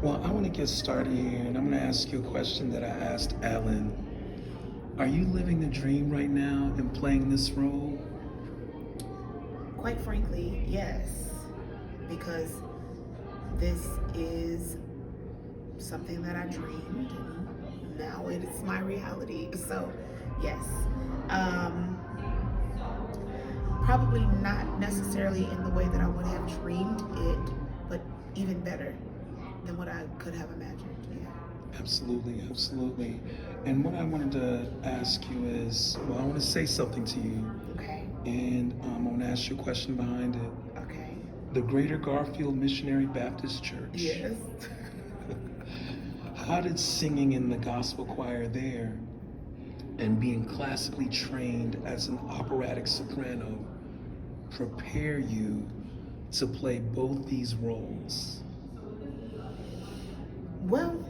Well, I want to get started here, and I'm going to ask you a question that I asked Alan. Are you living the dream right now in playing this role? Quite frankly, yes, because this is something that I dreamed, and now it is my reality. So, yes. Um, Probably not necessarily in the way that I would have dreamed it, but even better than what I could have imagined. Yeah. Absolutely, absolutely. And what I wanted to ask you is, well, I want to say something to you, Okay. and I want to ask you a question behind it. Okay. The Greater Garfield Missionary Baptist Church. Yes. How did singing in the gospel choir there and being classically trained as an operatic soprano prepare you to play both these roles? Well,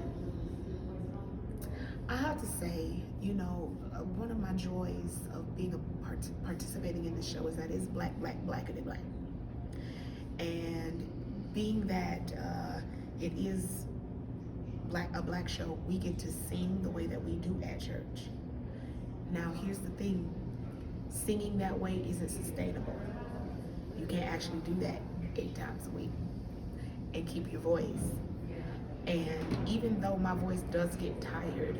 I have to say, one of my joys of being participating in the show is that it's black, black, blacker than black. And being that it is a black show, we get to sing the way that we do at church. Now, here's the thing: singing that way isn't sustainable. You can't actually do that 8 times a week and keep your voice. And even though my voice does get tired,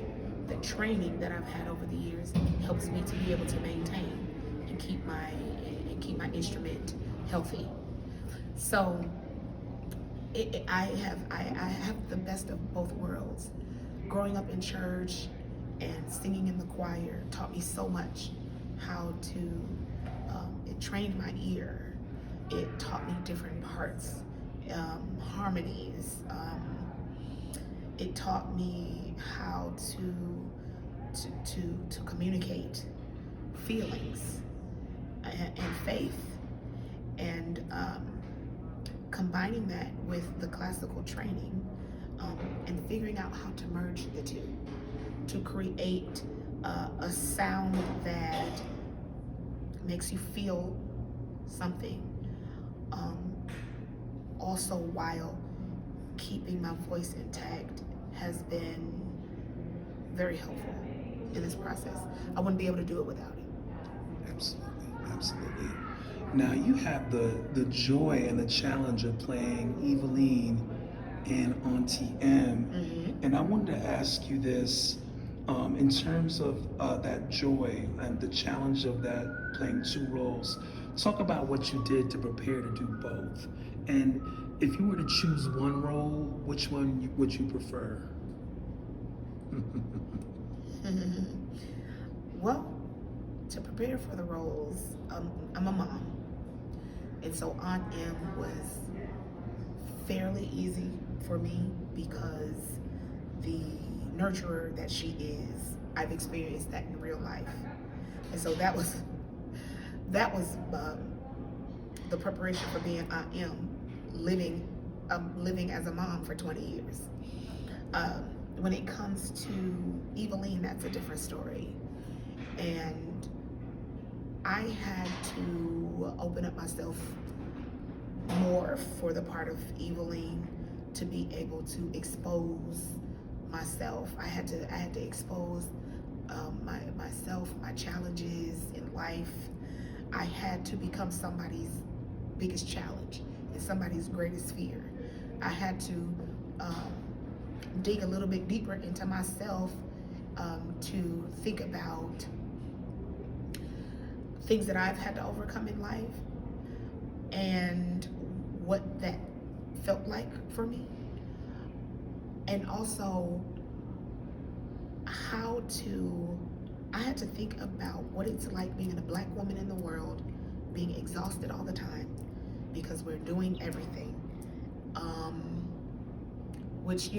the training that I've had over the years helps me to be able to maintain and keep my instrument healthy. So I have the best of both worlds. Growing up in church and singing in the choir taught me so much. How to it trained my ear. It taught me different parts, harmonies. It taught me how to communicate feelings and faith, and combining that with the classical training, and figuring out how to merge the two to create a sound that makes you feel something, also while keeping my voice intact, has been very helpful in this process. I wouldn't be able to do it without it. Absolutely, absolutely. Now you have the joy and the challenge of playing Evillene and Auntie M, Mm-hmm. and I wanted to ask you this, in terms of that joy and the challenge of that playing two roles. Talk about what you did to prepare to do both, and if you were to choose one role, which one would you prefer? Well, to prepare for the roles, I'm a mom, and so Aunt M was fairly easy for me because the nurturer that she is, I've experienced that in real life, and so that was the preparation for being Aunt M, living as a mom for 20 years. When it comes to Evillene, that's a different story, and I had to open up myself more for the part of Evillene to be able to expose myself. I had to expose myself, my challenges in life. I had to become somebody's biggest challenge and somebody's greatest fear. I had to dig a little bit deeper into myself, to think about things that I've had to overcome in life and what that felt like for me, and also I had to think about what it's like being a black woman in the world, being exhausted all the time because we're doing everything, which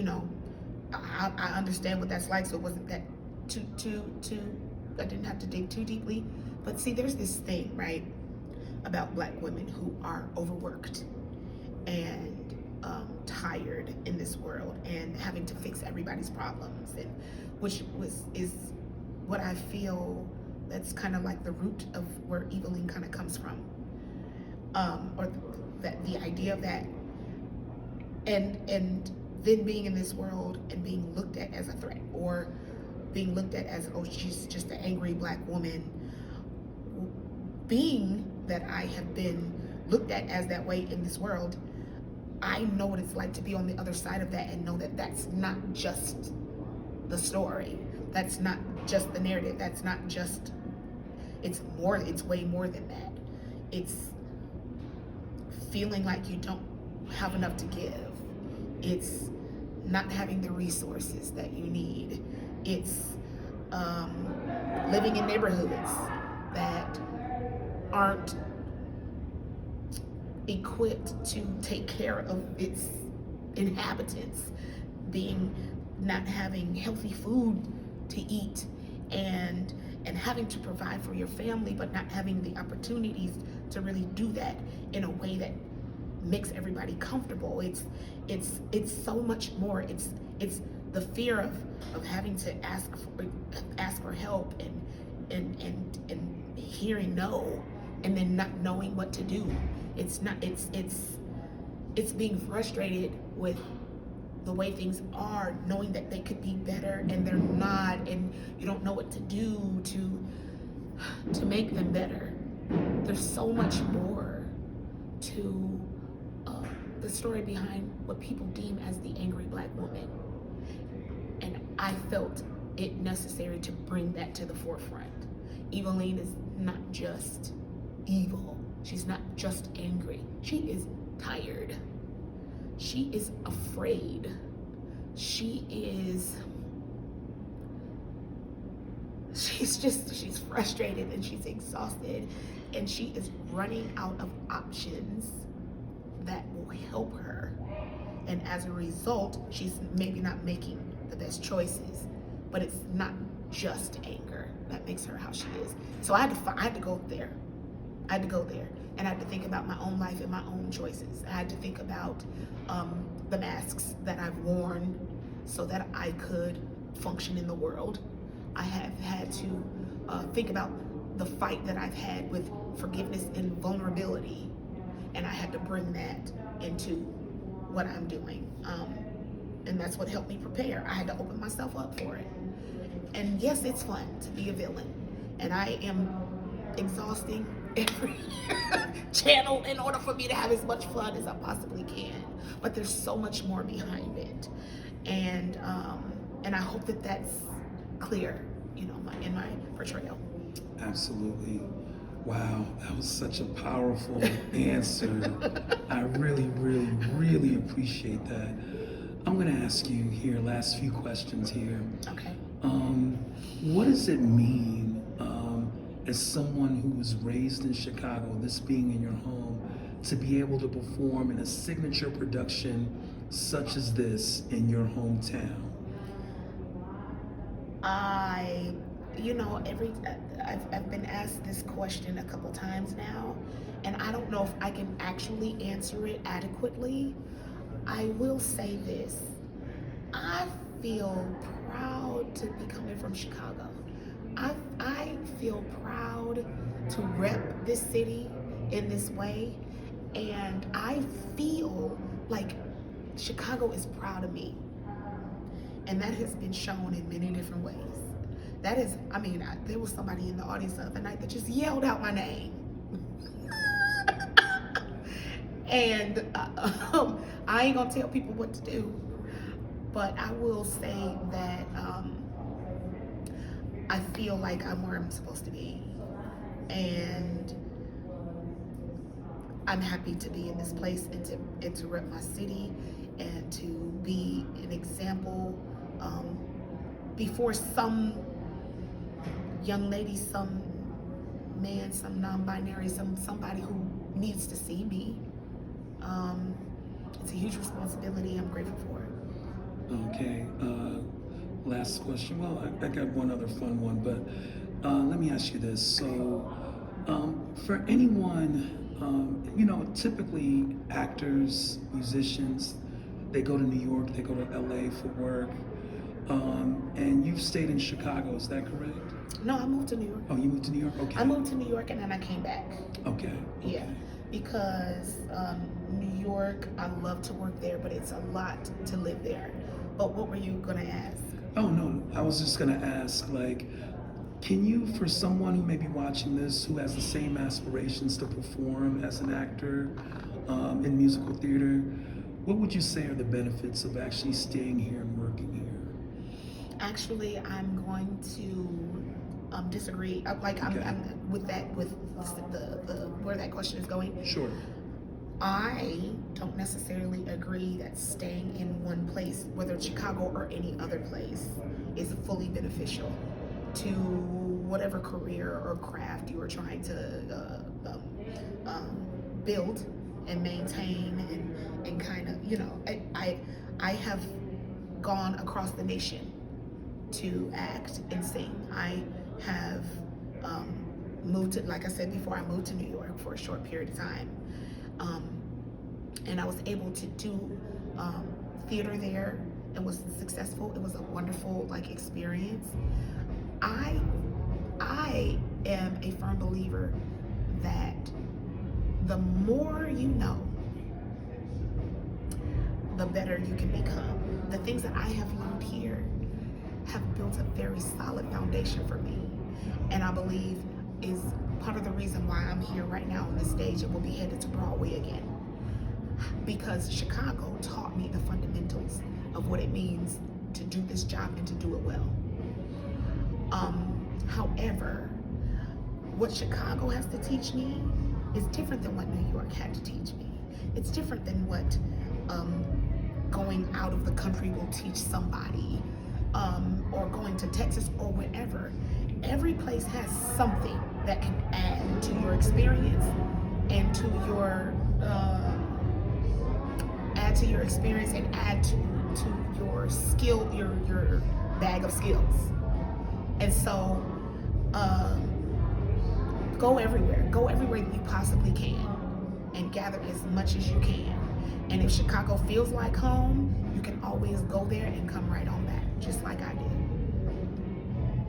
I understand what that's like, so it wasn't that too I didn't have to dig too deeply. But see, there's this thing, right, about black women who are overworked and tired in this world and having to fix everybody's problems, and is what I feel that's kind of like the root of where Evillene kind of comes from, or that the idea of that, and then being in this world and being looked at as a threat, or being looked at as, oh, she's just an angry black woman. Being that I have been looked at as that way in this world, I know what it's like to be on the other side of that and know that that's not just the story. That's not just the narrative. That's not just, it's way more than that. It's feeling like you don't have enough to give. It's not having the resources that you need. It's living in neighborhoods that aren't equipped to take care of its inhabitants, not having healthy food to eat, and having to provide for your family, but not having the opportunities to really do that in a way that makes everybody comfortable. It's so much more. It's the fear of having to ask for help and hearing no, and then not knowing what to do. It's being frustrated with the way things are, knowing that they could be better and they're not, and you don't know what to do to make them better. There's so much more to the story behind what people deem as the angry black woman. And I felt it necessary to bring that to the forefront. Evillene is not just evil. She's not just angry. She is tired. She is afraid. She's frustrated and she's exhausted, and she is running out of options that will help her. And as a result, she's maybe not making the best choices, but it's not just anger that makes her how she is. So I had to go there. I had to go there, and I had to think about my own life and my own choices. I had to think about the masks that I've worn so that I could function in the world. I have had to think about the fight that I've had with forgiveness and vulnerability, and I had to bring that into what I'm doing. And that's what helped me prepare. I had to open myself up for it. And yes, it's fun to be a villain, and I am exhausting every channel in order for me to have as much fun as I possibly can. But there's so much more behind it, and I hope that that's clear, in my portrayal. Absolutely. Wow, that was such a powerful answer. I really, really, really appreciate that. I'm going to ask you here, last few questions here. Okay. What does it mean as someone who was raised in Chicago, this being in your home, to be able to perform in a signature production such as this in your hometown? I've been asked this question a couple times now, and I don't know if I can actually answer it adequately. I will say this: I feel proud to be coming from Chicago. I feel proud to rep this city in this way, and I feel like Chicago is proud of me, and that has been shown in many different ways. There was somebody in the audience the other night that just yelled out my name. And I ain't gonna tell people what to do, but I will say that I feel like I'm where I'm supposed to be, and I'm happy to be in this place and to rep my city and to be an example before some young lady, some man, some non-binary, somebody who needs to see me. It's a huge responsibility. I'm grateful for it. Okay. Last question. Well, I got one other fun one, but let me ask you this. So, for anyone, typically actors, musicians, they go to New York, they go to LA for work, and you've stayed in Chicago, is that correct? No, I moved to New York. Oh, you moved to New York? Okay. I moved to New York and then I came back. Okay. Yeah. because New York, I love to work there, but it's a lot to live there. But what were you gonna ask? Oh no, I was just gonna ask, like, can you, for someone who may be watching this, who has the same aspirations to perform as an actor in musical theater, what would you say are the benefits of actually staying here and working here? Actually, I'm going to disagree. Okay. I'm with that, with the where that question is going. Sure. I don't necessarily agree that staying in one place, whether it's Chicago or any other place, is fully beneficial to whatever career or craft you are trying to build and maintain, and kind of, I have gone across the nation to act and sing. I have moved to, like I said before, I moved to New York for a short period of time. And I was able to do theater there and was successful. It was a wonderful experience. I am a firm believer that the more you know, the better you can become. The things that I have learned here have built a very solid foundation for me, and I believe is part of the reason why I'm here right now on this stage and will be headed to Broadway again. Because Chicago taught me the fundamentals of what it means to do this job and to do it well. However, what Chicago has to teach me is different than what New York had to teach me. It's different than what going out of the country will teach somebody, or going to Texas or wherever. Every place has something that can add to your experience and to your add to your skill, your bag of skills. And so go everywhere that you possibly can, and gather as much as you can. And if Chicago feels like home, you can always go there and come right on back, just like I did.